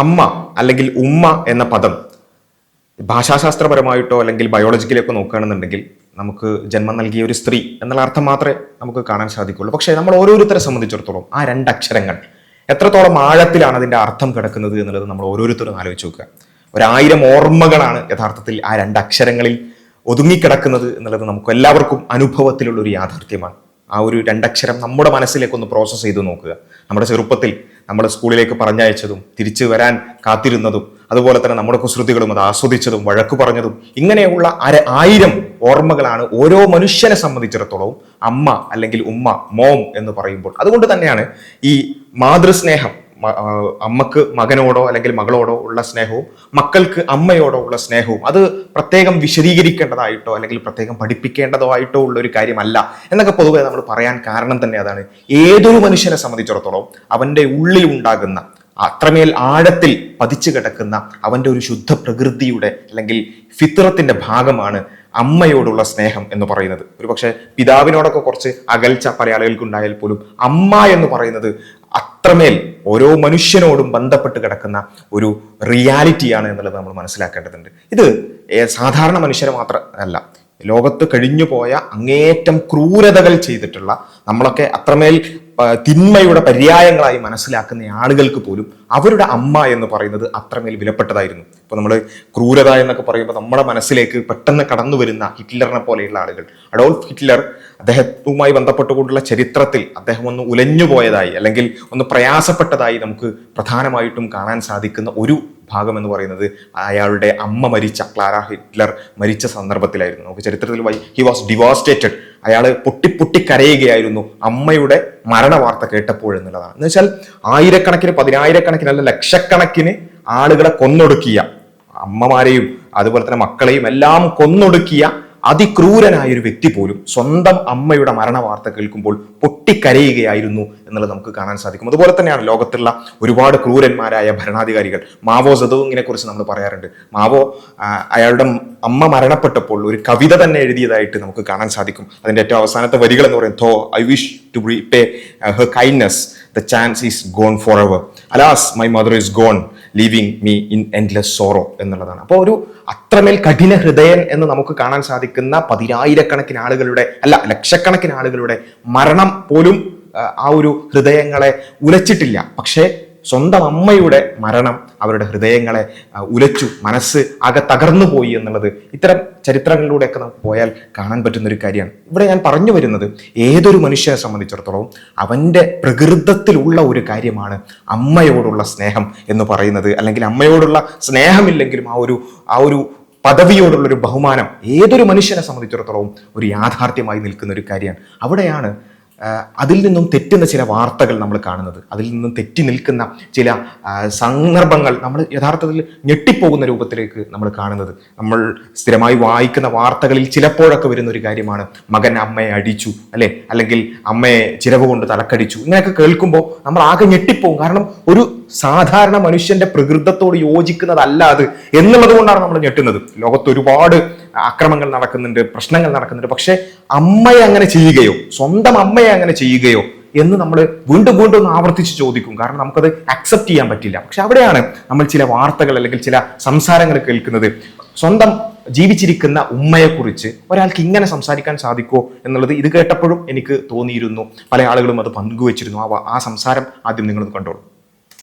അമ്മ അല്ലെങ്കിൽ ഉമ്മ എന്ന പദം ഭാഷാശാസ്ത്രപരമായിട്ടോ അല്ലെങ്കിൽ ബയോളജിക്കലൊക്കെ നോക്കുകയാണെന്നുണ്ടെങ്കിൽ നമുക്ക് ജന്മം നൽകിയ ഒരു സ്ത്രീ എന്നുള്ള അർത്ഥം മാത്രമേ നമുക്ക് കാണാൻ സാധിക്കുള്ളൂ. പക്ഷേ നമ്മൾ ഓരോരുത്തരെ സംബന്ധിച്ചിടത്തോളം ആ രണ്ടക്ഷരങ്ങൾ എത്രത്തോളം ആഴത്തിലാണ് അതിൻ്റെ അർത്ഥം കിടക്കുന്നത് എന്നുള്ളത് നമ്മൾ ഓരോരുത്തരും ആലോചിച്ച് നോക്കുക. 1000 ഓർമ്മകളാണ് യഥാർത്ഥത്തിൽ ആ രണ്ടക്ഷരങ്ങളിൽ ഒതുങ്ങിക്കിടക്കുന്നത് എന്നുള്ളത് നമുക്ക് എല്ലാവർക്കും അനുഭവത്തിലുള്ള ഒരു യാഥാർത്ഥ്യമാണ്. ആ ഒരു രണ്ടക്ഷരം നമ്മുടെ മനസ്സിലേക്കൊന്ന് പ്രോസസ്സ് ചെയ്ത് നോക്കുക. നമ്മുടെ ചെറുപ്പത്തിൽ നമ്മൾ സ്കൂളിലേക്ക് പറഞ്ഞയച്ചതും തിരിച്ചു വരാൻ കാത്തിരുന്നതും അതുപോലെ തന്നെ നമ്മുടെ കുസൃതികളും അത് ആസ്വദിച്ചതും വഴക്കു പറഞ്ഞതും ഇങ്ങനെയുള്ള 1000 ഓർമ്മകളാണ് ഓരോ മനുഷ്യനെ സംബന്ധിച്ചിടത്തോളം അമ്മ അല്ലെങ്കിൽ ഉമ്മ, മോം എന്ന് പറയുമ്പോൾ. അതുകൊണ്ട് തന്നെയാണ് ഈ മാതൃസ്നേഹം, അമ്മക്ക് മകനോടോ അല്ലെങ്കിൽ മകളോടോ ഉള്ള സ്നേഹവും മക്കൾക്ക് അമ്മയോടോ ഉള്ള സ്നേഹവും അത് പ്രത്യേകം വിശദീകരിക്കേണ്ടതായിട്ടോ അല്ലെങ്കിൽ പ്രത്യേകം പഠിപ്പിക്കേണ്ടതോ ആയിട്ടോ ഉള്ള ഒരു കാര്യമല്ല എന്നൊക്കെ പൊതുവെ നമ്മൾ പറയാൻ കാരണം തന്നെ അതാണ്. ഏതൊരു മനുഷ്യനെ സംബന്ധിച്ചിടത്തോളം അവൻ്റെ ഉള്ളിൽ ഉണ്ടാകുന്ന അത്രമേൽ ആഴത്തിൽ പതിച്ചു കിടക്കുന്ന അവൻ്റെ ഒരു ശുദ്ധ പ്രകൃതിയുടെ അല്ലെങ്കിൽ ഫിത്രത്തിന്റെ ഭാഗമാണ് അമ്മയോടുള്ള സ്നേഹം എന്ന് പറയുന്നത്. ഒരു പക്ഷെ പിതാവിനോടൊക്കെ കുറച്ച് അകൽച്ച പല ആളുകൾക്ക് ഉണ്ടായാൽ പോലും അമ്മ എന്ന് പറയുന്നത് അത്രമേൽ ഓരോ മനുഷ്യനോടും ബന്ധപ്പെട്ട് കിടക്കുന്ന ഒരു റിയാലിറ്റിയാണ് എന്നുള്ളത് നമ്മൾ മനസ്സിലാക്കേണ്ടതുണ്ട്. ഇത് സാധാരണ മനുഷ്യരെ മാത്രമല്ല, ലോകത്ത് കഴിഞ്ഞു പോയ അങ്ങേയറ്റം ക്രൂരതകൾ ചെയ്തിട്ടുള്ള നമ്മളൊക്കെ അത്രമേൽ തിന്മയുടെ പര്യായങ്ങളായി മനസ്സിലാക്കുന്ന ആളുകൾക്ക് പോലും അവരുടെ അമ്മ എന്ന് പറയുന്നത് അത്രമേൽ വിലപ്പെട്ടതായിരുന്നു. ഇപ്പൊ നമ്മൾ ക്രൂരത എന്നൊക്കെ പറയുമ്പോൾ നമ്മുടെ മനസ്സിലേക്ക് പെട്ടെന്ന് കടന്നു വരുന്ന ഹിറ്റ്ലറിനെ പോലെയുള്ള ആളുകൾ. അഡോൾഫ് ഹിറ്റ്ലർ, അദ്ദേഹവുമായി ബന്ധപ്പെട്ടുകൊണ്ടുള്ള ചരിത്രത്തിൽ അദ്ദേഹം ഒന്ന് ഉലഞ്ഞുപോയതായി അല്ലെങ്കിൽ ഒന്ന് പ്രയാസപ്പെട്ടതായി നമുക്ക് പ്രധാനമായിട്ടും കാണാൻ സാധിക്കുന്ന ഒരു ഭാഗം എന്ന് പറയുന്നത് അയാളുടെ അമ്മ മരിച്ച, ക്ലാര ഹിറ്റ്ലർ മരിച്ച സന്ദർഭത്തിലായിരുന്നു. നമുക്ക് ചരിത്രത്തിൽ ഹി വാസ് ഡിവാസ്റ്റേറ്റഡ്. അയാൾ പൊട്ടി കരയുകയായിരുന്നു അമ്മയുടെ മരണ വാർത്ത കേട്ടപ്പോഴെന്നുള്ളതാണ്. എന്ന് വെച്ചാൽ ആയിരക്കണക്കിന്, പതിനായിരക്കണക്കിന് അല്ല ലക്ഷക്കണക്കിന് ആളുകളെ കൊന്നൊടുക്കിയ അമ്മമാരെയും അതുപോലെ തന്നെ മക്കളെയും എല്ലാം കൊന്നൊടുക്കിയ അതിക്രൂരനായ ഒരു വ്യക്തി പോലും സ്വന്തം അമ്മയുടെ മരണ വാർത്ത കേൾക്കുമ്പോൾ പൊട്ടിക്കരയുകയായിരുന്നു എന്നുള്ളത് നമുക്ക് കാണാൻ സാധിക്കും. അതുപോലെ തന്നെയാണ് ലോകത്തുള്ള ഒരുപാട് ക്രൂരന്മാരായ ഭരണാധികാരികൾ. മാവോ സദുങ്ങിനെ കുറിച്ച് നമ്മൾ പറയാറുണ്ട്. മാവോ അയാളുടെ അമ്മ മരണപ്പെട്ടപ്പോൾ ഒരു കവിത തന്നെ എഴുതിയതായിട്ട് നമുക്ക് കാണാൻ സാധിക്കും. അതിന്റെ ഏറ്റവും അവസാനത്തെ വരികൾ എന്ന് പറയും, "Though I wish to repay her kindness, the chance is gone forever. Alas, my mother is gone, leaving me in endless sorrow" എന്നുള്ളതാണ്. അപ്പോൾ ഒരു അത്രമേൽ കഠിന ഹൃദയൻ എന്ന് നമുക്ക് കാണാൻ സാധിക്കുന്ന പതിനായിരക്കണക്കിന് ആളുകളുടെ അല്ല ലക്ഷക്കണക്കിന് ആളുകളുടെ മരണം പോലും ആ ഒരു ഹൃദയങ്ങളെ ഉലച്ചിട്ടില്ല. പക്ഷേ സ്വന്തം അമ്മയുടെ മരണം അവരുടെ ഹൃദയങ്ങളെ ഉലച്ചു, മനസ്സ് ആകെ തകർന്നു പോയി എന്നുള്ളത് ഇത്തരം ചരിത്രങ്ങളിലൂടെയൊക്കെ നമുക്ക് പോയാൽ കാണാൻ പറ്റുന്ന ഒരു കാര്യമാണ്. ഇവിടെ ഞാൻ പറഞ്ഞു വരുന്നത് ഒരു മനുഷ്യനെ സംബന്ധിച്ചിടത്തോളം അവൻ്റെ പ്രകൃതത്തിലുള്ള ഒരു കാര്യമാണ് അമ്മയോടുള്ള സ്നേഹം എന്ന് പറയുന്നത്. അല്ലെങ്കിൽ അമ്മയോടുള്ള സ്നേഹമില്ലെങ്കിലും ആ ഒരു പദവിയോടുള്ള ഒരു ബഹുമാനം ഏതൊരു മനുഷ്യനെ സംബന്ധിച്ചിടത്തോളം ഒരു യാഥാർത്ഥ്യമായി നിൽക്കുന്ന ഒരു കാര്യമാണ്. അവിടെയാണ് അതിൽ നിന്നും തെറ്റുന്ന ചില വാർത്തകൾ നമ്മൾ കാണുന്നത്. അതിൽ നിന്നും തെറ്റി നിൽക്കുന്ന ചില സന്ദർഭങ്ങൾ നമ്മൾ യഥാർത്ഥത്തിൽ ഞെട്ടിപ്പോകുന്ന രൂപത്തിലേക്ക് നമ്മൾ കാണുന്നത്. നമ്മൾ സ്ഥിരമായി വായിക്കുന്ന വാർത്തകളിൽ ചിലപ്പോഴൊക്കെ വരുന്ന ഒരു കാര്യമാണ് മകൻ അമ്മയെ അടിച്ചു, അല്ലെ, അല്ലെങ്കിൽ അമ്മയെ ചിരവ് കൊണ്ട് തലക്കടിച്ചു. ഇങ്ങനെയൊക്കെ കേൾക്കുമ്പോൾ നമ്മൾ ആകെ ഞെട്ടിപ്പോകും. കാരണം ഒരു സാധാരണ മനുഷ്യന്റെ പ്രകൃതത്തോട് യോജിക്കുന്നതല്ല അത് എന്നുള്ളത് കൊണ്ടാണ് നമ്മൾ ഞെട്ടുന്നത്. ലോകത്ത് ഒരുപാട് അക്രമങ്ങൾ നടക്കുന്നുണ്ട്, പ്രശ്നങ്ങൾ നടക്കുന്നുണ്ട്. പക്ഷെ അമ്മയെ അങ്ങനെ ചെയ്യുകയോ സ്വന്തം അമ്മയെ അങ്ങനെ ചെയ്യുകയോ എന്ന് നമ്മൾ വീണ്ടും വീണ്ടും ഒന്ന് ആവർത്തിച്ച് ചോദിക്കും. കാരണം നമുക്കത് അക്സെപ്റ്റ് ചെയ്യാൻ പറ്റില്ല. പക്ഷെ അവിടെയാണ് നമ്മൾ ചില വാർത്തകൾ അല്ലെങ്കിൽ ചില സംസാരങ്ങൾ കേൾക്കുന്നത്. സ്വന്തം ജീവിച്ചിരിക്കുന്ന ഉമ്മയെക്കുറിച്ച് ഒരാൾക്ക് ഇങ്ങനെ സംസാരിക്കാൻ സാധിക്കുമോ എന്നുള്ളത് ഇത് കേട്ടപ്പോഴും എനിക്ക് തോന്നിയിരുന്നു. പല ആളുകളും അത് പങ്കുവച്ചിരുന്നു. ആ സംസാരം ആദ്യം നിങ്ങൾ കണ്ടോളൂ.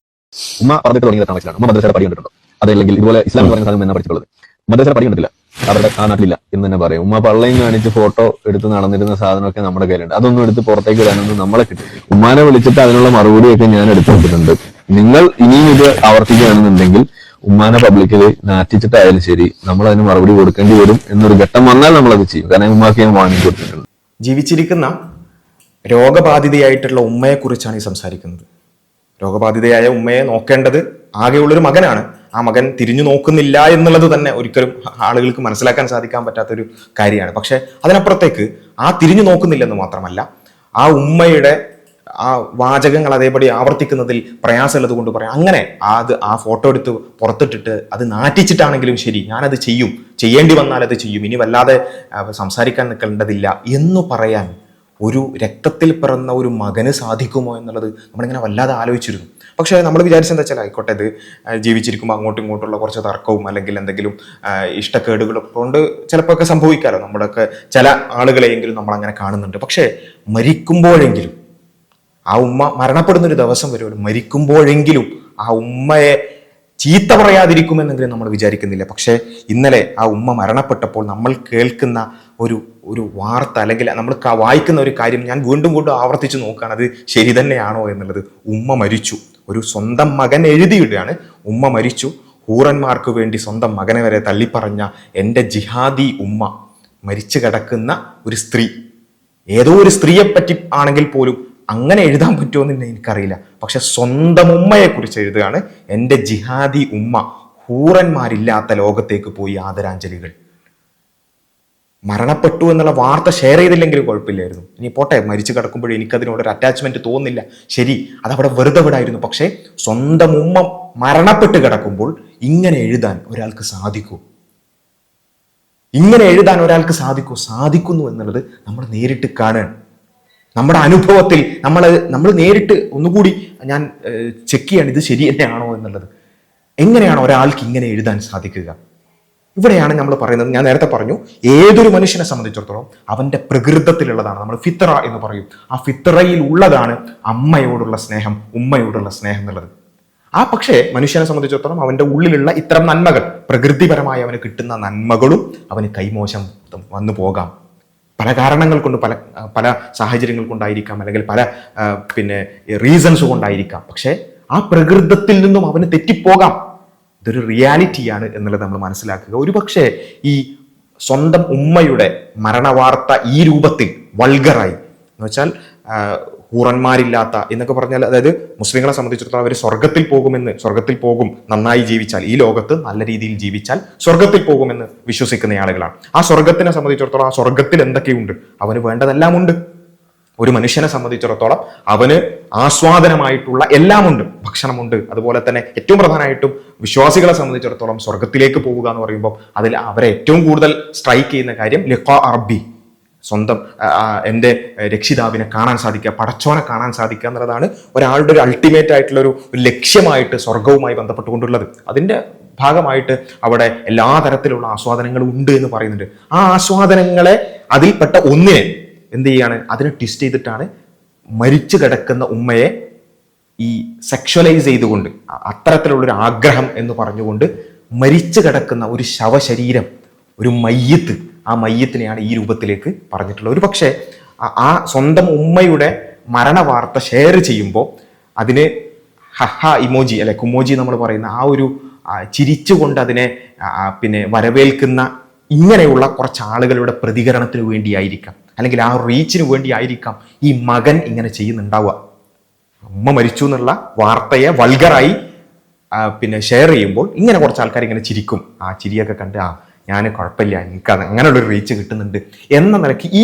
ഉമ്മ പറഞ്ഞിട്ട് തുടങ്ങിയതാണ് മനസ്സിലാണ്. ഉമ്മ മദ്രസയുടെ പടി കണ്ടിട്ടുണ്ടോ? അതല്ലെങ്കിൽ ഇതുപോലെ ഇസ്ലാം എന്ന് പറയുന്ന സാധനം എന്നാ പഠിച്ചിട്ടുള്ളത്? മദ്രസയുടെ പടി കണ്ടിട്ടില്ല, അവരുടെ ആ നാട്ടിലില്ല എന്ന് തന്നെ പറയും. ഉമ്മ പള്ളയും കാണിച്ച് ഫോട്ടോ എടുത്ത് നടന്നിരുന്ന സാധനമൊക്കെ നമ്മുടെ കയ്യിലുണ്ട്. അതൊന്നും എടുത്ത് പുറത്തേക്ക് വരാനൊന്നും നമ്മളെ കിട്ടും. ഉമ്മാനെ വിളിച്ചിട്ട് അതിനുള്ള മറുപടിയൊക്കെ ഞാൻ എടുത്തു കൊടുത്തിട്ടുണ്ട്. നിങ്ങൾ ഇനിയും ഇത് ആവർത്തിക്കുകയാണെന്നുണ്ടെങ്കിൽ ഉമ്മാനെ പബ്ലിക്കിൽ നാറ്റിച്ചിട്ടായാലും ശരി നമ്മൾ അതിന് മറുപടി കൊടുക്കേണ്ടി വരും എന്നൊരു ഘട്ടം വന്നാൽ നമ്മളത് ചെയ്യും. കാരണം ഉമ്മാക്ക് ഞാൻ വാങ്ങി കൊടുത്തിട്ടുണ്ട്. ജീവിച്ചിരിക്കുന്ന രോഗബാധിതയായിട്ടുള്ള ഉമ്മയെക്കുറിച്ചാണ് ഈ സംസാരിക്കുന്നത്. രോഗബാധിതയായ ഉമ്മയെ നോക്കേണ്ടത് ആകെയുള്ളൊരു മകനാണ്. ആ മകൻ തിരിഞ്ഞു നോക്കുന്നില്ല എന്നുള്ളത് തന്നെ ഒരിക്കലും ആളുകൾക്ക് മനസ്സിലാക്കാൻ സാധിക്കാൻ പറ്റാത്തൊരു കാര്യമാണ്. പക്ഷെ അതിനപ്പുറത്തേക്ക് ആ തിരിഞ്ഞു നോക്കുന്നില്ലെന്ന് മാത്രമല്ല, ആ ഉമ്മയുടെ ആ വാചകങ്ങൾ അതേപടി ആവർത്തിക്കുന്നതിൽ പ്രയാസമുള്ളത് കൊണ്ട് പറയാം, അങ്ങനെ ആ ഫോട്ടോ എടുത്ത് പുറത്തിട്ടിട്ട് അത് നാറ്റിച്ചിട്ടാണെങ്കിലും ശരി ഞാനത് ചെയ്യും, ചെയ്യേണ്ടി വന്നാൽ അത് ചെയ്യും, ഇനി വല്ലാതെ സംസാരിക്കാൻ നിൽക്കേണ്ടതില്ല എന്ന് പറയാൻ ഒരു രക്തത്തിൽ പിറന്ന ഒരു മകന് സാധിക്കുമോ എന്നുള്ളത് നമ്മളിങ്ങനെ വല്ലാതെ ആലോചിച്ചിരുന്നു. പക്ഷേ നമ്മൾ വിചാരിച്ചെന്താ വെച്ചാൽ ആയിക്കോട്ടെ, ഇത് ജീവിച്ചിരിക്കുമ്പോൾ അങ്ങോട്ടും ഇങ്ങോട്ടുള്ള കുറച്ച് തർക്കവും അല്ലെങ്കിൽ എന്തെങ്കിലും ഇഷ്ടക്കേടുകളും കൊണ്ട് ചിലപ്പോൾ ഒക്കെ സംഭവിക്കാമല്ലോ. നമ്മുടെയൊക്കെ ചില ആളുകളെയെങ്കിലും നമ്മൾ അങ്ങനെ കാണുന്നുണ്ട്. പക്ഷേ മരിക്കുമ്പോഴെങ്കിലും ആ ഉമ്മ മരണപ്പെടുന്നൊരു ദിവസം വരുമല്ലോ, മരിക്കുമ്പോഴെങ്കിലും ആ ഉമ്മയെ ചീത്ത പറയാതിരിക്കുമെന്നെങ്കിലും നമ്മൾ വിചാരിക്കുന്നില്ല. പക്ഷേ ഇന്നലെ ആ ഉമ്മ മരണപ്പെട്ടപ്പോൾ നമ്മൾ കേൾക്കുന്ന ഒരു വാർത്ത അല്ലെങ്കിൽ നമ്മൾ വായിക്കുന്ന ഒരു കാര്യം ഞാൻ വീണ്ടും വീണ്ടും ആവർത്തിച്ച് നോക്കുകയാണ്, അത് ശരി തന്നെയാണോ എന്നുള്ളത്. ഉമ്മ മരിച്ചു. ഒരു സ്വന്തം മകൻ എഴുതിയിടുകയാണ്, ഉമ്മ മരിച്ചു. ഹൂറന്മാർക്ക് വേണ്ടി സ്വന്തം മകനെ വരെ തള്ളിപ്പറഞ്ഞ എൻ്റെ ജിഹാദി ഉമ്മ, മരിച്ചു കിടക്കുന്ന ഒരു സ്ത്രീ. ഏതോ ഒരു സ്ത്രീയെപ്പറ്റി ആണെങ്കിൽ പോലും അങ്ങനെ എഴുതാൻ പറ്റുമെന്ന് എനിക്കറിയില്ല. പക്ഷെ സ്വന്തം ഉമ്മയെക്കുറിച്ച് എഴുതുകയാണ്, എൻ്റെ ജിഹാദി ഉമ്മ ഹൂറന്മാരില്ലാത്ത ലോകത്തേക്ക് പോയി ആദരാഞ്ജലികൾ. മരണപ്പെട്ടു എന്നുള്ള വാർത്ത ഷെയർ ചെയ്തില്ലെങ്കിലും കുഴപ്പമില്ലായിരുന്നു. ഇനി പോട്ടെ, മരിച്ചു കിടക്കുമ്പോഴും എനിക്കതിനോടൊരു അറ്റാച്ച്മെന്റ് തോന്നുന്നില്ല, ശരി, അതവിടെ വെറുതെ വിടായിരുന്നു. പക്ഷേ സ്വന്തം ഉമ്മ മരണപ്പെട്ട് കിടക്കുമ്പോൾ ഇങ്ങനെ എഴുതാൻ ഒരാൾക്ക് സാധിക്കൂ? ഇങ്ങനെ എഴുതാൻ ഒരാൾക്ക് സാധിക്കുന്നു എന്നുള്ളത് നമ്മൾ നേരിട്ട് കാണുകയാണ്. നമ്മുടെ അനുഭവത്തിൽ നമ്മൾ നേരിട്ട് ഒന്നുകൂടി ഞാൻ ചെക്ക് ചെയ്യാണ്, ഇത് ശരി തന്നെയാണോ എന്നുള്ളത്. എങ്ങനെയാണ് ഒരാൾക്ക് ഇങ്ങനെ എഴുതാൻ സാധിക്കുക? ഇവിടെയാണ് നമ്മൾ പറയുന്നത്, ഞാൻ നേരത്തെ പറഞ്ഞു, ഏതൊരു മനുഷ്യനെ സംബന്ധിച്ചിടത്തോളം അവന്റെ പ്രകൃതത്തിലുള്ളതാണ്, നമ്മൾ ഫിത്ര എന്ന് പറയും. ആ ഫിത്രയിൽ ഉള്ളതാണ് അമ്മയോടുള്ള സ്നേഹം, ഉമ്മയോടുള്ള സ്നേഹം എന്നുള്ളത്. പക്ഷേ മനുഷ്യനെ സംബന്ധിച്ചിടത്തോളം അവന്റെ ഉള്ളിലുള്ള ഇത്തരം നന്മകൾ, പ്രകൃതിപരമായി അവന് കിട്ടുന്ന നന്മകളും അവന് കൈമോശം വന്നു പോകാം. പല കാരണങ്ങൾ കൊണ്ട്, പല സാഹചര്യങ്ങൾ കൊണ്ടായിരിക്കാം, അല്ലെങ്കിൽ പല റീസൺസ് കൊണ്ടായിരിക്കാം. പക്ഷെ ആ പ്രകൃതത്തിൽ നിന്നും അവന് തെറ്റിപ്പോകാം. ഇതൊരു റിയാലിറ്റിയാണ് എന്നുള്ളത് നമ്മൾ മനസ്സിലാക്കുക. ഒരുപക്ഷെ ഈ സ്വന്തം ഉമ്മയുടെ മരണവാർത്ത ഈ രൂപത്തിൽ വൾഗറായി എന്ന് വെച്ചാൽ ഹൂറന്മാരില്ലാത്ത എന്നൊക്കെ പറഞ്ഞാൽ, അതായത് മുസ്ലിങ്ങളെ സംബന്ധിച്ചിടത്തോളം അവർ സ്വർഗത്തിൽ പോകും നന്നായി ജീവിച്ചാൽ, ഈ ലോകത്ത് നല്ല രീതിയിൽ ജീവിച്ചാൽ സ്വർഗത്തിൽ പോകുമെന്ന് വിശ്വസിക്കുന്ന ആളുകളാണ്. ആ സ്വർഗത്തിനെ സംബന്ധിച്ചിടത്തോളം ആ സ്വർഗത്തിൽ എന്തൊക്കെയുണ്ട്? അവന് വേണ്ടതെല്ലാം ഉണ്ട്. ഒരു മനുഷ്യനെ സംബന്ധിച്ചിടത്തോളം അവന് ആസ്വാദനമായിട്ടുള്ള എല്ലാമുണ്ട്, ഭക്ഷണമുണ്ട്. അതുപോലെ തന്നെ ഏറ്റവും പ്രധാനമായിട്ടും വിശ്വാസികളെ സംബന്ധിച്ചിടത്തോളം സ്വർഗത്തിലേക്ക് പോവുക എന്ന് പറയുമ്പോൾ അതിൽ അവരെ ഏറ്റവും കൂടുതൽ സ്ട്രൈക്ക് ചെയ്യുന്ന കാര്യം ലിഖാ റബ്ബി, സ്വന്തം എൻ്റെ രക്ഷിതാവിനെ കാണാൻ സാധിക്കുക, പടച്ചോനെ കാണാൻ സാധിക്കുക എന്നുള്ളതാണ് ഒരാളുടെ ഒരു അൾട്ടിമേറ്റ് ആയിട്ടുള്ള ഒരു ലക്ഷ്യമായിട്ട് സ്വർഗവുമായി ബന്ധപ്പെട്ടുകൊണ്ടുള്ളത്. അതിൻ്റെ ഭാഗമായിട്ട് അവിടെ എല്ലാ തരത്തിലുള്ള ആസ്വാദനങ്ങളും ഉണ്ട് എന്ന് പറയുന്നുണ്ട്. ആ ആസ്വാദനങ്ങളെ അതിൽപ്പെട്ട ഒന്നിനെ എന്ത് ചെയ്യാണ്? അതിനെ ട്വിസ്റ്റ് ചെയ്തിട്ടാണ് മരിച്ചു കിടക്കുന്ന ഉമ്മയെ ഈ സെക്ഷുവലൈസ് ചെയ്തുകൊണ്ട്, അത്തരത്തിലുള്ളൊരു ആഗ്രഹം എന്ന് പറഞ്ഞുകൊണ്ട് മരിച്ചു കിടക്കുന്ന ഒരു ശവശരീരം, ഒരു മയ്യത്ത്, ആ മയ്യത്തിനെയാണ് ഈ രൂപത്തിലേക്ക് പറഞ്ഞിട്ടുള്ളത്. ഒരു പക്ഷേ ആ സ്വന്തം ഉമ്മയുടെ മരണവാർത്ത ഷെയർ ചെയ്യുമ്പോൾ അതിന് ഹഹ ഇമോജി അല്ലെ കുമോജി നമ്മൾ പറയുന്ന ആ ഒരു ചിരിച്ചുകൊണ്ട് അതിനെ വരവേൽക്കുന്ന ഇങ്ങനെയുള്ള കുറച്ച് ആളുകളുടെ പ്രതികരണത്തിന് വേണ്ടിയായിരിക്കാം, അല്ലെങ്കിൽ ആ റീച്ചിന് വേണ്ടിയായിരിക്കാം ഈ മകൻ ഇങ്ങനെ ചെയ്യുന്നുണ്ടാവുക. ഉമ്മ മരിച്ചു എന്നുള്ള വാർത്തയെ വൾഗറായി ഷെയർ ചെയ്യുമ്പോൾ ഇങ്ങനെ കുറച്ച് ആൾക്കാർ ഇങ്ങനെ ചിരിക്കും. ആ ചിരിയൊക്കെ കണ്ട് ഞാൻ കുഴപ്പമില്ല, എനിക്ക് അങ്ങനെയുള്ളൊരു റീച്ച് കിട്ടുന്നുണ്ട് എന്ന നിലയ്ക്ക് ഈ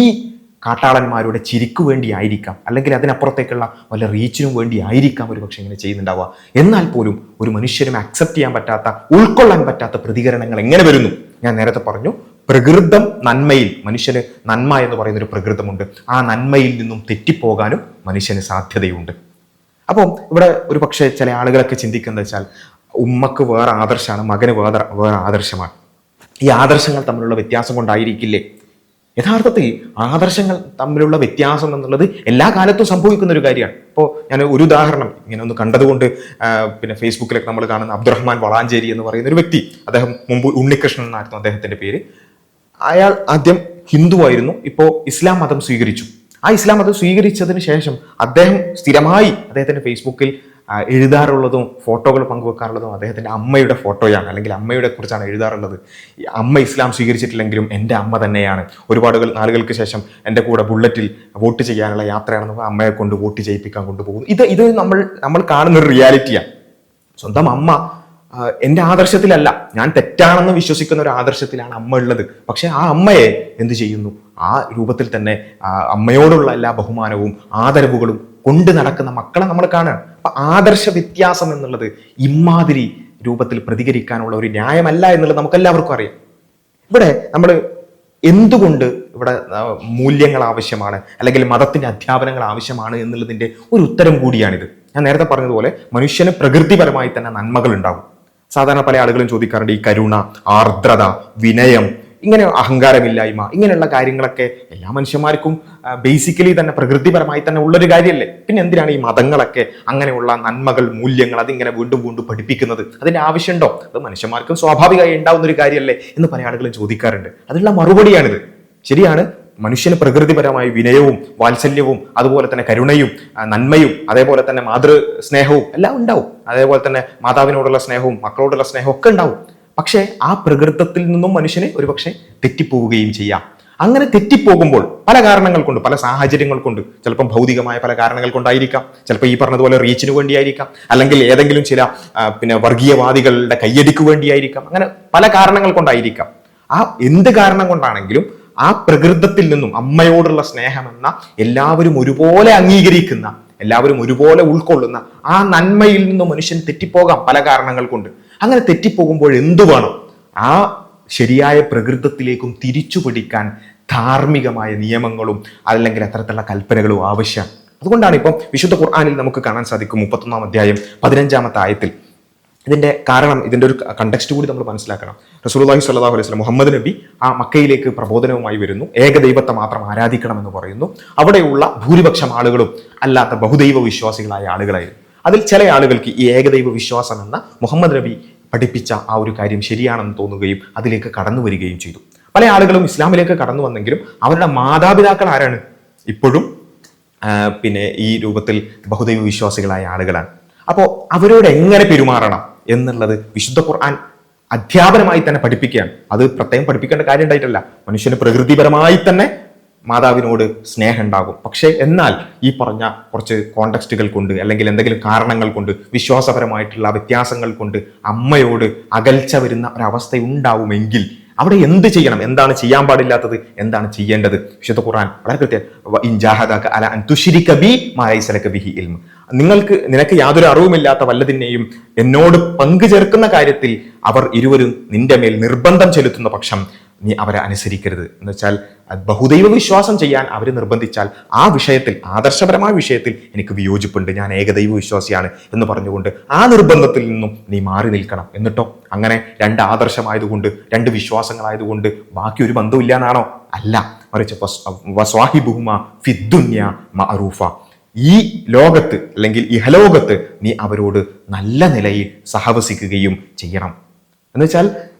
കാട്ടാളന്മാരുടെ ചിരിക്കു വേണ്ടിയായിരിക്കാം, അല്ലെങ്കിൽ അതിനപ്പുറത്തേക്കുള്ള വല്ല റീച്ചിനും വേണ്ടി ആയിരിക്കാം ഒരു പക്ഷെ ഇങ്ങനെ ചെയ്യുന്നുണ്ടാവുക. എന്നാൽ പോലും ഒരു മനുഷ്യനും അക്സെപ്റ്റ് ചെയ്യാൻ പറ്റാത്ത, ഉൾക്കൊള്ളാൻ പറ്റാത്ത പ്രതികരണങ്ങൾ എങ്ങനെ വരുന്നു? ഞാൻ നേരത്തെ പറഞ്ഞു, പ്രകൃതം നന്മയിൽ, മനുഷ്യന് നന്മ എന്ന് പറയുന്ന ഒരു പ്രകൃതമുണ്ട്. ആ നന്മയിൽ നിന്നും തെറ്റിപ്പോകാനും മനുഷ്യന് സാധ്യതയുണ്ട്. അപ്പം ഇവിടെ ഒരു പക്ഷേ ചില ആളുകളൊക്കെ ചിന്തിക്കുന്നത് വെച്ചാൽ ഉമ്മക്ക് വേറെ ആദർശമാണ്, മകന് വേറെ ആദർശമാണ്. ഈ ആദർശങ്ങൾ തമ്മിലുള്ള വ്യത്യാസം കൊണ്ടായിരിക്കില്ലേ? യഥാർത്ഥത്തിൽ ആദർശങ്ങൾ തമ്മിലുള്ള വ്യത്യാസം എന്നുള്ളത് എല്ലാ കാലത്തും സംഭവിക്കുന്ന ഒരു കാര്യമാണ്. ഇപ്പോൾ ഞാൻ ഒരു ഉദാഹരണം ഇങ്ങനെ ഒന്ന് കണ്ടതുകൊണ്ട്, ഫേസ്ബുക്കിലൊക്കെ നമ്മൾ കാണുന്ന അബ്ദുറഹ്മാൻ വളാഞ്ചേരി എന്ന് പറയുന്ന ഒരു വ്യക്തി, അദ്ദേഹം മുമ്പ് ഉണ്ണികൃഷ്ണൻ എന്നായിരുന്നു അദ്ദേഹത്തിന്റെ പേര്. അയാൾ ആദ്യം ഹിന്ദുവായിരുന്നു, ഇപ്പോൾ ഇസ്ലാം മതം സ്വീകരിച്ചു. ആ ഇസ്ലാം മതം സ്വീകരിച്ചതിന് ശേഷം അദ്ദേഹം സ്ഥിരമായി അദ്ദേഹത്തിന്റെ ഫേസ്ബുക്കിൽ എഴുതാറുള്ളതും ഫോട്ടോകൾ പങ്കുവെക്കാറുള്ളതും അദ്ദേഹത്തിന്റെ അമ്മയുടെ ഫോട്ടോയാണ്, അല്ലെങ്കിൽ അമ്മയുടെ കുറിച്ചാണ് എഴുതാറുള്ളത്. അമ്മ ഇസ്ലാം സ്വീകരിച്ചിട്ടില്ലെങ്കിലും എൻ്റെ അമ്മ തന്നെയാണ്. ഒരുപാട് നാളുകൾക്ക് ശേഷം എൻ്റെ കൂടെ ബുള്ളറ്റിൽ വോട്ട് ചെയ്യാനുള്ള യാത്രയാണെന്ന് അമ്മയെ കൊണ്ട് വോട്ട് ചെയ്യിപ്പിക്കാൻ കൊണ്ടുപോകും. ഇത് നമ്മൾ കാണുന്ന ഒരു റിയാലിറ്റിയാണ്. സ്വന്തം അമ്മ എൻ്റെ ആദർശത്തിലല്ല, ഞാൻ തെറ്റാണെന്ന് വിശ്വസിക്കുന്ന ഒരു ആദർശത്തിലാണ് അമ്മ ഉള്ളത്. പക്ഷെ ആ അമ്മയെ എന്ത് ചെയ്യുന്നു? ആ രൂപത്തിൽ തന്നെ അമ്മയോടുള്ള എല്ലാ ബഹുമാനവും ആദരവുകളും കൊണ്ട് നടക്കുന്ന മക്കളെ നമ്മൾ കാണുകയാണ്. അപ്പൊ ആദർശ വ്യത്യാസം എന്നുള്ളത് ഇമാതിരി രൂപത്തിൽ പ്രതികരിക്കാനുള്ള ഒരു ന്യായമല്ല എന്നുള്ളത് നമുക്ക് എല്ലാവർക്കും അറിയാം. ഇവിടെ നമ്മൾ എന്തുകൊണ്ട് ഇവിടെ മൂല്യങ്ങൾ ആവശ്യമാണ്, അല്ലെങ്കിൽ മതത്തിന്റെ അധ്യാപനങ്ങൾ ആവശ്യമാണ് എന്നുള്ളതിന്റെ ഒരു ഉത്തരം കൂടിയാണിത്. ഞാൻ നേരത്തെ പറഞ്ഞതുപോലെ മനുഷ്യന് പ്രകൃതിപരമായി തന്നെ നന്മകൾ ഉണ്ടാകും. സാധാരണ പല ആളുകളും ചോദിക്കാറുണ്ട് ഈ കരുണ, ആർദ്രത, വിനയം, ഇങ്ങനെ അഹങ്കാരമില്ലായ്മ, ഇങ്ങനെയുള്ള കാര്യങ്ങളൊക്കെ എല്ലാ മനുഷ്യന്മാർക്കും ബേസിക്കലി തന്നെ പ്രകൃതിപരമായി തന്നെ ഉള്ളൊരു കാര്യമല്ലേ. പിന്നെ എന്തിനാണ് ഈ മതങ്ങളൊക്കെ അങ്ങനെയുള്ള നന്മകൾ, മൂല്യങ്ങൾ അതിങ്ങനെ വീണ്ടും വീണ്ടും പഠിപ്പിക്കുന്നത്? അതിന്റെ ആവശ്യമുണ്ടോ? അത് മനുഷ്യന്മാർക്കും സ്വാഭാവികമായി ഉണ്ടാവുന്ന ഒരു കാര്യമല്ലേ എന്ന് പല ആളുകളും ചോദിക്കാറുണ്ട്. അതിനുള്ള മറുപടിയാണിത്. ശരിയാണ്, മനുഷ്യന് പ്രകൃതിപരമായ വിനയവും വാത്സല്യവും അതുപോലെ തന്നെ കരുണയും നന്മയും അതേപോലെ തന്നെ മാതൃ സ്നേഹവും എല്ലാം ഉണ്ടാവും. അതേപോലെ തന്നെ മാതാവിനോടുള്ള സ്നേഹവും മക്കളോടുള്ള സ്നേഹവും ഒക്കെ ഉണ്ടാവും. പക്ഷേ ആ പ്രകൃതത്തിൽ നിന്നും മനുഷ്യന് ഒരുപക്ഷെ തെറ്റിപ്പോവുകയും ചെയ്യാം. അങ്ങനെ തെറ്റിപ്പോകുമ്പോൾ പല കാരണങ്ങൾ കൊണ്ട്, പല സാഹചര്യങ്ങൾ കൊണ്ട്, ചിലപ്പം ഭൗതികമായ പല കാരണങ്ങൾ കൊണ്ടായിരിക്കാം, ചിലപ്പോൾ ഈ പറഞ്ഞതുപോലെ റീച്ചിന് വേണ്ടിയായിരിക്കാം, അല്ലെങ്കിൽ ഏതെങ്കിലും ചില വർഗീയവാദികളുടെ കയ്യടിക്ക് വേണ്ടിയായിരിക്കാം, അങ്ങനെ പല കാരണങ്ങൾ കൊണ്ടായിരിക്കാം. ആ എന്ത് കാരണം കൊണ്ടാണെങ്കിലും ആ പ്രകൃതത്തിൽ നിന്നും അമ്മയോടുള്ള സ്നേഹം എന്ന എല്ലാവരും ഒരുപോലെ അംഗീകരിക്കുന്ന, എല്ലാവരും ഒരുപോലെ ഉൾക്കൊള്ളുന്ന ആ നന്മയിൽ നിന്നും മനുഷ്യൻ തെറ്റിപ്പോകാം പല കാരണങ്ങൾ കൊണ്ട്. അങ്ങനെ തെറ്റിപ്പോകുമ്പോൾ എന്തു വേണം? ആ ശരിയായ പ്രകൃതത്തിലേക്കും തിരിച്ചു പിടിക്കാൻ ധാർമ്മികമായ നിയമങ്ങളും അല്ലെങ്കിൽ അത്തരത്തിലുള്ള കൽപ്പനകളും ആവശ്യമാണ്. അതുകൊണ്ടാണ് ഇപ്പം വിശുദ്ധ ഖുർആനിൽ നമുക്ക് കാണാൻ സാധിക്കും 31-ാം അധ്യായം 15-ാമത്തെ ആയത്തിൽ. ഇതിന്റെ കാരണം, ഇതിന്റെ ഒരു കണ്ടക്സ്റ്റ് കൂടി നമ്മൾ മനസ്സിലാക്കണം. റസൂലുള്ളാഹി സ്വല്ലല്ലാഹു അലൈഹി വസല്ലം, മുഹമ്മദ് നബി ആ മക്കയിലേക്ക് പ്രബോധനവുമായി വരുന്നു. ഏകദൈവത്തെ മാത്രം ആരാധിക്കണമെന്ന് പറയുന്നു. അവിടെയുള്ള ഭൂരിപക്ഷം ആളുകളും അല്ലാത്ത ബഹുദൈവ വിശ്വാസികളായ ആളുകളായിരുന്നു. അതിൽ ചില ആളുകൾക്ക് ഈ ഏകദൈവ വിശ്വാസം എന്ന മുഹമ്മദ് നബി പഠിപ്പിച്ച ആ ഒരു കാര്യം ശരിയാണെന്ന് തോന്നുകയും അതിലേക്ക് കടന്നു വരികയും ചെയ്തു. പല ആളുകളും ഇസ്ലാമിലേക്ക് കടന്നു വന്നെങ്കിലും അവരുടെ മാതാപിതാക്കൾ ആരാണ്? ഇപ്പോഴും ഈ രൂപത്തിൽ ബഹുദൈവ വിശ്വാസികളായ ആളുകളാണ്. അപ്പോൾ അവരോട് എങ്ങനെ പെരുമാറണം എന്നുള്ളത് വിശുദ്ധ ഖുർആൻ അധ്യാപനമായി തന്നെ പഠിപ്പിക്കുകയാണ്. അത് പ്രത്യേകം പഠിപ്പിക്കേണ്ട കാര്യം ഉണ്ടായിട്ടല്ല. മനുഷ്യന് പ്രകൃതിപരമായി തന്നെ മാതാവിനോട് സ്നേഹം ഉണ്ടാകും. പക്ഷേ എന്നാൽ ഈ പറഞ്ഞ കുറച്ച് കോണ്ടക്സ്റ്റുകൾ കൊണ്ട്, അല്ലെങ്കിൽ എന്തെങ്കിലും കാരണങ്ങൾ കൊണ്ട്, വിശ്വാസപരമായിട്ടുള്ള വ്യത്യാസങ്ങൾ കൊണ്ട് അമ്മയോട് അകൽച്ച വരുന്ന ഒരവസ്ഥ ഉണ്ടാവുമെങ്കിൽ അവിടെ എന്ത് ചെയ്യണം, എന്താണ് ചെയ്യാൻ പാടില്ലാത്തത്, എന്താണ് ചെയ്യേണ്ടത്? വിശുദ്ധ ഖുർആൻ വളരെ കൃത്യം, നിനക്ക് യാതൊരു അറിവുമില്ലാത്ത വല്ലതിനെയും എന്നോട് പങ്കു ചേർക്കുന്ന കാര്യത്തിൽ അവർ ഇരുവരും നിന്റെ മേൽ നിർബന്ധം ചെലുത്തുന്ന പക്ഷം നീ അവരെ അനുസരിക്കരുത്. എന്ന് വെച്ചാൽ ബഹുദൈവ വിശ്വാസം ചെയ്യാൻ അവർ നിർബന്ധിച്ചാൽ ആ വിഷയത്തിൽ, ആദർശപരമായ വിഷയത്തിൽ എനിക്ക് വിയോജിപ്പുണ്ട്, ഞാൻ ഏകദൈവ വിശ്വാസിയാണ് എന്ന് പറഞ്ഞുകൊണ്ട് ആ നിർബന്ധത്തിൽ നിന്നും നീ മാറി നിൽക്കണം. എന്നിട്ടോ അങ്ങനെ രണ്ട് ആദർശമായതുകൊണ്ട്, രണ്ട് വിശ്വാസങ്ങളായതുകൊണ്ട് ബാക്കി ഒരു ബന്ധമില്ല എന്നാണോ? അല്ല, മറിച്ച് വസ്വാഹിബുഹുമ ഫിദ്ദുന്യ മഅറൂഫ, ഈ ലോകത്ത് അല്ലെങ്കിൽ ഇഹലോകത്ത് നീ അവരോട് നല്ല നിലയിൽ സഹവസിക്കുകയും ചെയ്യണം. എന്ന് വെച്ചാൽ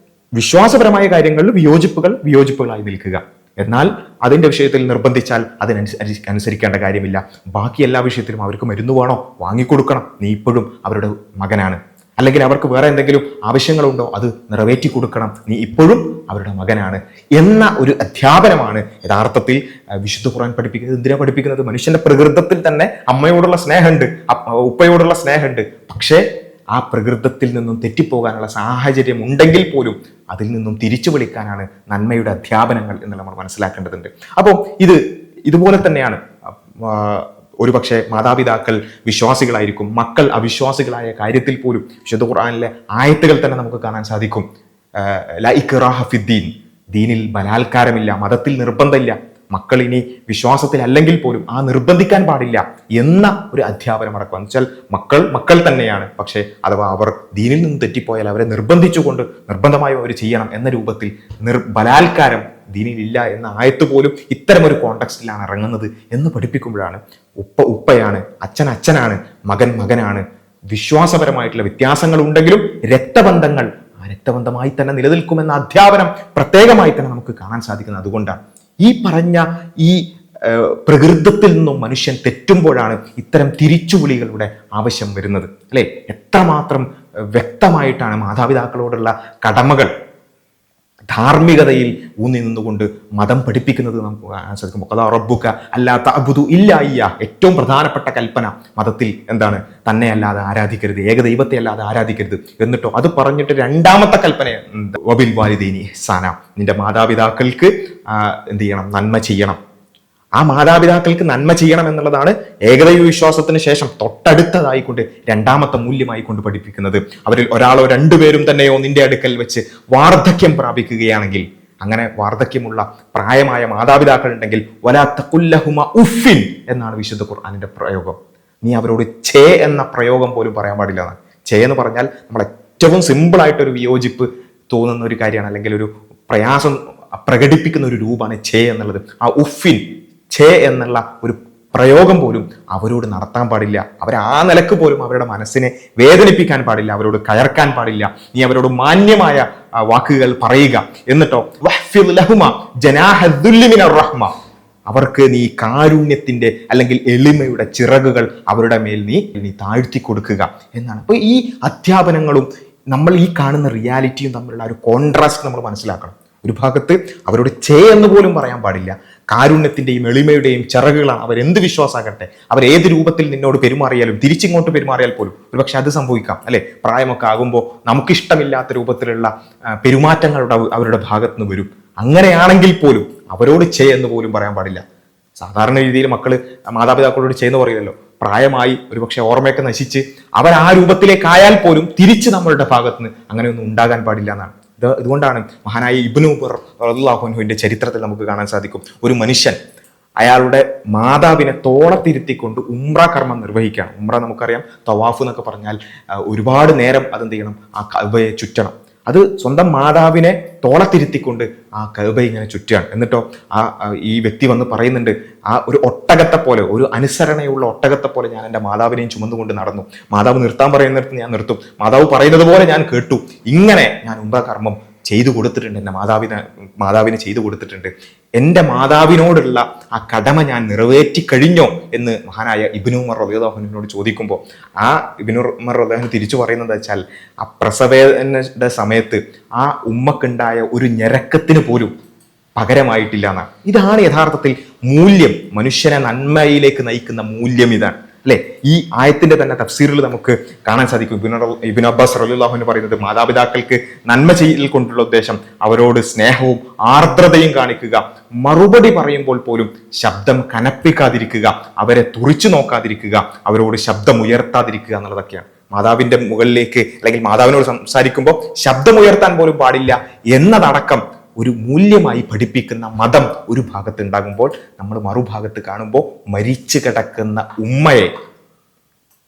വിശ്വാസപരമായ കാര്യങ്ങളിൽ വിയോജിപ്പുകളായി നിൽക്കുക. എന്നാൽ അതിന്റെ വിഷയത്തിൽ നിർബന്ധിച്ചാൽ അതിനനുസരിക്കേണ്ട കാര്യമില്ല. ബാക്കി എല്ലാ വിഷയത്തിലും അവർക്ക് മരുന്ന് വേണോ, വാങ്ങിക്കൊടുക്കണം. നീ ഇപ്പോഴും അവരുടെ മകനാണ്. അല്ലെങ്കിൽ അവർക്ക് വേറെ എന്തെങ്കിലും ആവശ്യങ്ങളുണ്ടോ, അത് നിറവേറ്റി കൊടുക്കണം. നീ ഇപ്പോഴും അവരുടെ മകനാണ് എന്ന ഒരു അധ്യാപനമാണ് യഥാർത്ഥത്തിൽ വിശുദ്ധ ഖുർആൻ പഠിപ്പിക്കുന്നത്. എന്തിനാ പഠിപ്പിക്കുന്നത്? മനുഷ്യന്റെ പ്രകൃതത്തിൽ തന്നെ അമ്മയോടുള്ള സ്നേഹമുണ്ട്, ഉപ്പയോടുള്ള സ്നേഹമുണ്ട്. പക്ഷേ ആ പ്രകൃതത്തിൽ നിന്നും തെറ്റിപ്പോകാനുള്ള സാഹചര്യം ഉണ്ടെങ്കിൽ പോലും അതിൽ നിന്നും തിരിച്ചു വിളിക്കാനാണ് നന്മയുടെ അധ്യാപനങ്ങൾ എന്ന് നമ്മൾ മനസ്സിലാക്കേണ്ടതുണ്ട്. അപ്പോൾ ഇതുപോലെ തന്നെയാണ്. ഒരുപക്ഷെ മാതാപിതാക്കൾ വിശ്വാസികളായിരിക്കും, മക്കൾ അവിശ്വാസികളായ കാര്യത്തിൽ പോലും വിശുദ്ധ ഖുർആനിലെ ആയത്തുകൾ തന്നെ നമുക്ക് കാണാൻ സാധിക്കും. ലാ ഇക്റാഹ ഫിദ്ദീൻ, ദീനിൽ ബലാത്കാരമില്ല, മതത്തിൽ നിർബന്ധമില്ല. മക്കൾ ഇനി വിശ്വാസത്തിൽ അല്ലെങ്കിൽ പോലും ആ നിർബന്ധിക്കാൻ പാടില്ല എന്ന ഒരു അധ്യാപനം അടക്കം. എന്ന് വെച്ചാൽ മക്കൾ തന്നെയാണ്, പക്ഷേ അഥവാ അവർ ദീനിൽ നിന്ന് തെറ്റിപ്പോയാൽ അവരെ നിർബന്ധിച്ചുകൊണ്ട് നിർബന്ധമായും അവർ ചെയ്യണം എന്ന രൂപത്തിൽ ബലാത്കാരം ദീനിലില്ല എന്ന ആയത്ത് പോലും ഇത്തരമൊരു കോണ്ടക്സ്റ്റിലാണ് ഇറങ്ങുന്നത് എന്ന് പഠിപ്പിക്കുമ്പോഴാണ് ഉപ്പയാണ്, അച്ഛനാണ്, മകനാണ്. വിശ്വാസപരമായിട്ടുള്ള വ്യത്യാസങ്ങൾ ഉണ്ടെങ്കിലും രക്തബന്ധങ്ങൾ ആ രക്തബന്ധമായി തന്നെ നിലനിൽക്കുമെന്ന അധ്യാപനം പ്രത്യേകമായി തന്നെ നമുക്ക് കാണാൻ സാധിക്കുന്നത് അതുകൊണ്ടാണ്. ഈ പറഞ്ഞ ഈ പ്രകൃതത്തിൽ നിന്നും മനുഷ്യൻ തെറ്റുമ്പോഴാണ് ഇത്തരം തിരിച്ചുവിളികളുടെ ആവശ്യം വരുന്നത്, അല്ലെ? എത്രമാത്രം വ്യക്തമായിട്ടാണ് മാതാപിതാക്കളോടുള്ള കടമകൾ ധാർമ്മികതയിൽ ഊന്നി നിന്നുകൊണ്ട് മതം പഠിപ്പിക്കുന്നത് നമുക്ക് കാണാൻ സാധിക്കും. റബ്ബുക അല്ലാ തഅ്ബുദു ഇല്ലാ ഇയ്യാഹ്, ഏറ്റവും പ്രധാനപ്പെട്ട കൽപ്പന മതത്തിൽ എന്താണ്? തന്നെ അല്ലാതെ ആരാധിക്കരുത്, ഏകദൈവത്തെ അല്ലാതെ ആരാധിക്കരുത്. എന്നിട്ടോ അത് പറഞ്ഞിട്ട് രണ്ടാമത്തെ കൽപ്പന വബിൽ വാലിദൈനി ഇഹ്സാന, നിന്റെ മാതാപിതാക്കൾക്ക് എന്ത് ചെയ്യണം? നന്മ ചെയ്യണം. ആ മാതാപിതാക്കൾക്ക് നന്മ ചെയ്യണം എന്നുള്ളതാണ് ഏകദൈവ വിശ്വാസത്തിന് ശേഷം തൊട്ടടുത്തതായിക്കൊണ്ട് രണ്ടാമത്തെ മൂല്യമായി കൊണ്ട് പഠിപ്പിക്കുന്നത്. അവരിൽ ഒരാളോ രണ്ടുപേരും തന്നെയോ നിന്റെ അടുക്കൽ വെച്ച് വാർദ്ധക്യം പ്രാപിക്കുകയാണെങ്കിൽ, അങ്ങനെ വാർദ്ധക്യമുള്ള പ്രായമായ മാതാപിതാക്കൾ ഉണ്ടെങ്കിൽ വലാ തഖുല്ലഹുമ ഉഫിൻ എന്നാണ് വിശുദ്ധ ഖുർആനിന്റെ പ്രയോഗം. നീ അവരോട് ഛേ എന്ന പ്രയോഗം പോലും പറയാൻ പാടില്ല എന്നാണ്. ഛേ എന്ന് പറഞ്ഞാൽ നമ്മൾ ഏറ്റവും സിമ്പിളായിട്ടൊരു വിയോജിപ്പ് തോന്നുന്ന ഒരു കാര്യമാണ്, അല്ലെങ്കിൽ ഒരു പ്രയാസം പ്രകടിപ്പിക്കുന്ന ഒരു രൂപമാണ് ഛേ എന്നുള്ളത്. ആ ഉഫിൻ, ഛേ എന്നുള്ള ഒരു പ്രയോഗം പോലും അവരോട് നടത്താൻ പാടില്ല. അവർ ആ നിലക്ക് പോലും അവരുടെ മനസ്സിനെ വേദനിപ്പിക്കാൻ പാടില്ല, അവരോട് കയർക്കാൻ പാടില്ല. നീ അവരോട് മാന്യമായ വാക്കുകൾ പറയുക. എന്നിട്ടോ വഹ്ഫിദ് ലഹുമ ജനാഹ ദുല്ലി മിനർ റഹ്മ, അവർക്ക് നീ കാരുണ്യത്തിന്റെ അല്ലെങ്കിൽ എളിമയുടെ ചിറകുകൾ അവരുടെ മേൽ നീ താഴ്ത്തി കൊടുക്കുക എന്നാണ്. അപ്പൊ ഈ അധ്യാപനങ്ങളും നമ്മൾ ഈ കാണുന്ന റിയാലിറ്റിയും തമ്മിലുള്ള ഒരു കോൺട്രാസ്റ്റ് നമ്മൾ മനസ്സിലാക്കണം. ഒരു ഭാഗത്ത് അവരോട് ഛേ എന്ന് പോലും പറയാൻ പാടില്ല, കാരുണ്യത്തിന്റെയും എളിമയുടെയും ചിറകുകളാണ്. അവരെന്ത് വിശ്വാസാകട്ടെ, അവരേത് രൂപത്തിൽ നിന്നോട് പെരുമാറിയാലും തിരിച്ചിങ്ങോട്ട് പെരുമാറിയാൽ പോലും ഒരുപക്ഷെ അത് സംഭവിക്കാം അല്ലെ. പ്രായമൊക്കെ ആകുമ്പോൾ നമുക്കിഷ്ടമില്ലാത്ത രൂപത്തിലുള്ള പെരുമാറ്റങ്ങളുടെ അവരുടെ ഭാഗത്ത് നിന്ന് വരും. അങ്ങനെയാണെങ്കിൽ പോലും അവരോട് ഛേ എന്ന് പോലും പറയാൻ പാടില്ല. സാധാരണ രീതിയിൽ മക്കള് മാതാപിതാക്കളോട് ചെയ്യുന്ന പറയില്ലല്ലോ. പ്രായമായി ഒരുപക്ഷെ ഓർമ്മയൊക്കെ നശിച്ച് അവർ ആ രൂപത്തിലേക്കായാൽ പോലും തിരിച്ച് നമ്മളുടെ ഭാഗത്തുനിന്ന് അങ്ങനെയൊന്നും ഉണ്ടാകാൻ പാടില്ല എന്നാണ്. ഇതുകൊണ്ടാണ് മഹാനായ ഇബ്നു ഉമർ റളിയല്ലാഹു അൻഹുവിന്റെ ചരിത്രത്തിൽ നമുക്ക് കാണാൻ സാധിക്കും, ഒരു മനുഷ്യൻ അയാളുടെ മാതാവിനെ തോളത്തിരുത്തിക്കൊണ്ട് ഉംറ കർമ്മം നിർവഹിക്കുകയാണ്. ഉംറ നമുക്കറിയാം, തവാഫ് എന്നൊക്കെ പറഞ്ഞാൽ ഒരുപാട് നേരം അതെന്ത് ചെയ്യണം, ആ കഅബയെ ചുറ്റണം. അത് സ്വന്തം മാതാവിനെ തോളത്തിരുത്തിക്കൊണ്ട് ആ കഅബ ഇങ്ങനെ ചുറ്റുകയാണ്. എന്നിട്ടോ ഈ വ്യക്തി വന്ന് പറയുന്നുണ്ട്, ആ ഒരു ഒട്ടകത്തെ പോലെ, ഒരു അനുസരണയുള്ള ഒട്ടകത്തെ പോലെ ഞാൻ എൻ്റെ മാതാവിനെയും ചുമന്നുകൊണ്ട് നടന്നു. മാതാവ് നിർത്താൻ പറയുന്നിടത്ത് ഞാൻ നിർത്തും, മാതാവ് പറയുന്നത് പോലെ ഞാൻ കേട്ടു. ഇങ്ങനെ ഞാൻ ഉംറ കർമ്മം ചെയ്തു കൊടുത്തിട്ടുണ്ട്, എൻ്റെ മാതാവിന് ചെയ്തു കൊടുത്തിട്ടുണ്ട്. എൻ്റെ മാതാവിനോടുള്ള ആ കടമ ഞാൻ നിറവേറ്റി കഴിഞ്ഞോ എന്ന് മഹാനായ ഇബ്നു ഉമർ റളിയല്ലാഹു അൻഹുവിനോട് ചോദിക്കുമ്പോൾ ആ ഇബ്നു ഉമർ റളിയല്ലാഹു അൻഹു തിരിച്ചു പറയുന്നത് വെച്ചാൽ, ആ പ്രസവേദനയുടെ സമയത്ത് ആ ഉമ്മക്കുണ്ടായ ഒരു ഞരക്കത്തിന് പോലും പകരമായിട്ടില്ല എന്നാണ്. ഇതാണ് യഥാർത്ഥത്തിൽ മൂല്യം, മനുഷ്യനെ നന്മയിലേക്ക് നയിക്കുന്ന മൂല്യം ഇതാണ് അല്ലെ. ഈ ആയത്തിന്റെ തന്നെ തഫ്സീറിൽ നമുക്ക് കാണാൻ സാധിക്കും. ഇബ്നു അബ്ബാസ് റളിയല്ലാഹു അൻഹു പറയുന്നത്, മാതാപിതാക്കൾക്ക് നന്മ ചെയ്യൽ കൊണ്ടുള്ള ഉദ്ദേശം അവരോട് സ്നേഹവും ആർദ്രതയും കാണിക്കുക, മറുപടി പറയുമ്പോൾ പോലും ശബ്ദം കനപ്പിക്കാതിരിക്കുക, അവരെ തുറിച്ചു നോക്കാതിരിക്കുക, അവരോട് ശബ്ദം ഉയർത്താതിരിക്കുക എന്നുള്ളതൊക്കെയാണ്. മാതാവിന്റെ മുകളിലേക്ക് അല്ലെങ്കിൽ മാതാവിനോട് സംസാരിക്കുമ്പോൾ ശബ്ദം ഉയർത്താൻ പോലും പാടില്ല എന്നതടക്കം ഒരു മൂല്യമായി പഠിപ്പിക്കുന്ന മതം ഒരു ഭാഗത്ത് ഉണ്ടാകുമ്പോൾ, നമ്മൾ മറുഭാഗത്ത് കാണുമ്പോൾ മരിച്ചു കിടക്കുന്ന ഉമ്മയെ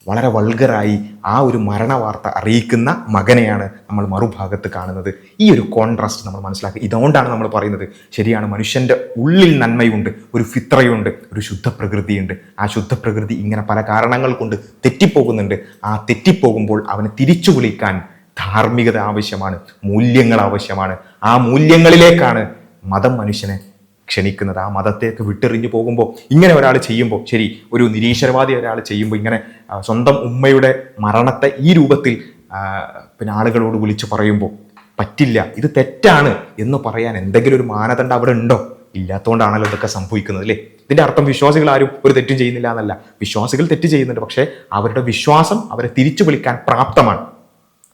വളരെ വൾഗറായി ആ ഒരു മരണവാർത്ത അറിയിക്കുന്ന മകനെയാണ് നമ്മൾ മറുഭാഗത്ത് കാണുന്നത്. ഈ ഒരു കോൺട്രാസ്റ്റ് നമ്മൾ മനസ്സിലാക്കി. ഇതുകൊണ്ടാണ് നമ്മൾ പറയുന്നത്, ശരിയാണ്, മനുഷ്യന്റെ ഉള്ളിൽ നന്മയുണ്ട്, ഒരു ഫിത്രയുണ്ട്, ഒരു ശുദ്ധ പ്രകൃതിയുണ്ട്. ആ ശുദ്ധ പ്രകൃതി ഇങ്ങനെ പല കാരണങ്ങൾ കൊണ്ട് തെറ്റിപ്പോകുന്നുണ്ട്. ആ തെറ്റിപ്പോകുമ്പോൾ അവനെ തിരിച്ചു വിളിക്കാൻ ധാർമ്മികത ആവശ്യമാണ്, മൂല്യങ്ങൾ ആവശ്യമാണ്. ആ മൂല്യങ്ങളിലേക്കാണ് മതം മനുഷ്യനെ ക്ഷണിക്കുന്നത്. ആ മതത്തേക്ക് വിട്ടെറിഞ്ഞു പോകുമ്പോൾ ഇങ്ങനെ ഒരാൾ ചെയ്യുമ്പോൾ, ശരി, ഒരു നിരീശ്വരവാദി ഒരാൾ ചെയ്യുമ്പോൾ ഇങ്ങനെ സ്വന്തം ഉമ്മയുടെ മരണത്തെ ഈ രൂപത്തിൽ പിന്നെ ആളുകളോട് വിളിച്ചു പറയുമ്പോൾ പറ്റില്ല, ഇത് തെറ്റാണ് എന്ന് പറയാൻ എന്തെങ്കിലും ഒരു മാനദണ്ഡം അവിടെ ഉണ്ടോ? ഇല്ലാത്തതുകൊണ്ടാണല്ലോ ഇതൊക്കെ സംഭവിക്കുന്നത് അല്ലേ. ഇതിന്റെ അർത്ഥം വിശ്വാസികൾ ആരും ഒരു തെറ്റും ചെയ്യുന്നില്ല എന്നല്ല. വിശ്വാസികൾ തെറ്റ് ചെയ്യുന്നുണ്ട്, പക്ഷെ അവരുടെ വിശ്വാസം അവരെ തിരിച്ചു വിളിക്കാൻ പ്രാപ്തമാണ്.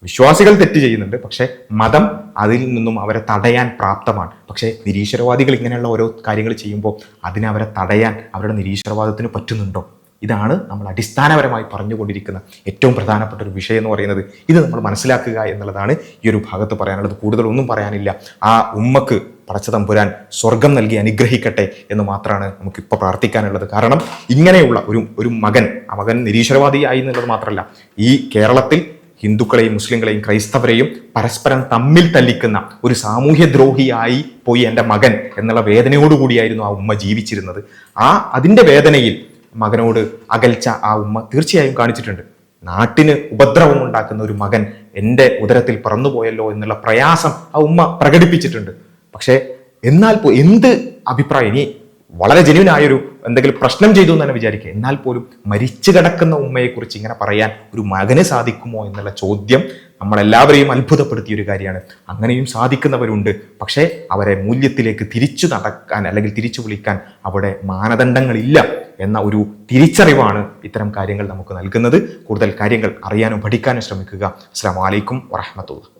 വിശ്വാസികൾ തെറ്റ് ചെയ്യുന്നുണ്ട്, പക്ഷെ മതം അതിൽ നിന്നും അവരെ തടയാൻ പ്രാപ്തമാണ്. പക്ഷേ നിരീശ്വരവാദികൾ ഇങ്ങനെയുള്ള ഓരോ കാര്യങ്ങൾ ചെയ്യുമ്പോൾ അതിനെ അവരെ തടയാൻ അവരുടെ നിരീശ്വരവാദത്തിന് പറ്റുന്നുണ്ടോ? ഇതാണ് നമ്മൾ അടിസ്ഥാനപരമായി പറഞ്ഞുകൊണ്ടിരിക്കുന്ന ഏറ്റവും പ്രധാനപ്പെട്ട ഒരു വിഷയം എന്ന് പറയുന്നത്. ഇത് നമ്മൾ മനസ്സിലാക്കുക എന്നുള്ളതാണ് ഈ ഒരു ഭാഗത്ത് പറയാനുള്ളത്. കൂടുതലൊന്നും പറയാനില്ല. ആ ഉമ്മക്ക് പടച്ച തമ്പുരാൻ സ്വർഗം നൽകി അനുഗ്രഹിക്കട്ടെ എന്ന് മാത്രമാണ് നമുക്കിപ്പോൾ പ്രാർത്ഥിക്കാനുള്ളത്. കാരണം ഇങ്ങനെയുള്ള ഒരു മകൻ, ആ മകൻ നിരീശ്വരവാദിയായി എന്നുള്ളത് മാത്രമല്ല, ഈ കേരളത്തിൽ ഹിന്ദുക്കളെയും മുസ്ലിങ്ങളെയും ക്രൈസ്തവരെയും പരസ്പരം തമ്മിൽ തല്ലിക്കുന്ന ഒരു സാമൂഹ്യ ദ്രോഹിയായി പോയി എൻ്റെ മകൻ എന്നുള്ള വേദനയോടുകൂടിയായിരുന്നു ആ ഉമ്മ ജീവിച്ചിരുന്നത്. അതിൻ്റെ വേദനയിൽ മകനോട് അകൽച്ച ആ ഉമ്മ തീർച്ചയായും കാണിച്ചിട്ടുണ്ട്. നാട്ടിന് ഉപദ്രവം ഉണ്ടാക്കുന്ന ഒരു മകൻ എൻ്റെ ഉദരത്തിൽ പറന്നുപോയല്ലോ എന്നുള്ള പ്രയാസം ആ ഉമ്മ പ്രകടിപ്പിച്ചിട്ടുണ്ട്. പക്ഷേ എന്നാൽ എന്ത് അഭിപ്രായം, ഇനി വളരെ ജെന്യൂനായൊരു എന്തെങ്കിലും പ്രശ്നം ചെയ്തു എന്ന് തന്നെ വിചാരിക്കുക, എന്നാൽ പോലും മരിച്ചു കിടക്കുന്ന ഉമ്മയെക്കുറിച്ച് ഇങ്ങനെ പറയാൻ ഒരു മകന് സാധിക്കുമോ എന്നുള്ള ചോദ്യം നമ്മളെല്ലാവരെയും അത്ഭുതപ്പെടുത്തിയ ഒരു കാര്യമാണ്. അങ്ങനെയും സാധിക്കുന്നവരുണ്ട്. പക്ഷേ അവരെ മൂല്യത്തിലേക്ക് തിരിച്ചു നടക്കാൻ അല്ലെങ്കിൽ തിരിച്ചു വിളിക്കാൻ അവിടെ മാനദണ്ഡങ്ങളില്ല എന്ന ഒരു തിരിച്ചറിവാണ് ഇത്തരം കാര്യങ്ങൾ നമുക്ക് നൽകുന്നത്. കൂടുതൽ കാര്യങ്ങൾ അറിയാനും പഠിക്കാനും ശ്രമിക്കുക. അസ്സലാമു അലൈക്കും വറഹ്മത്തുള്ളാഹി.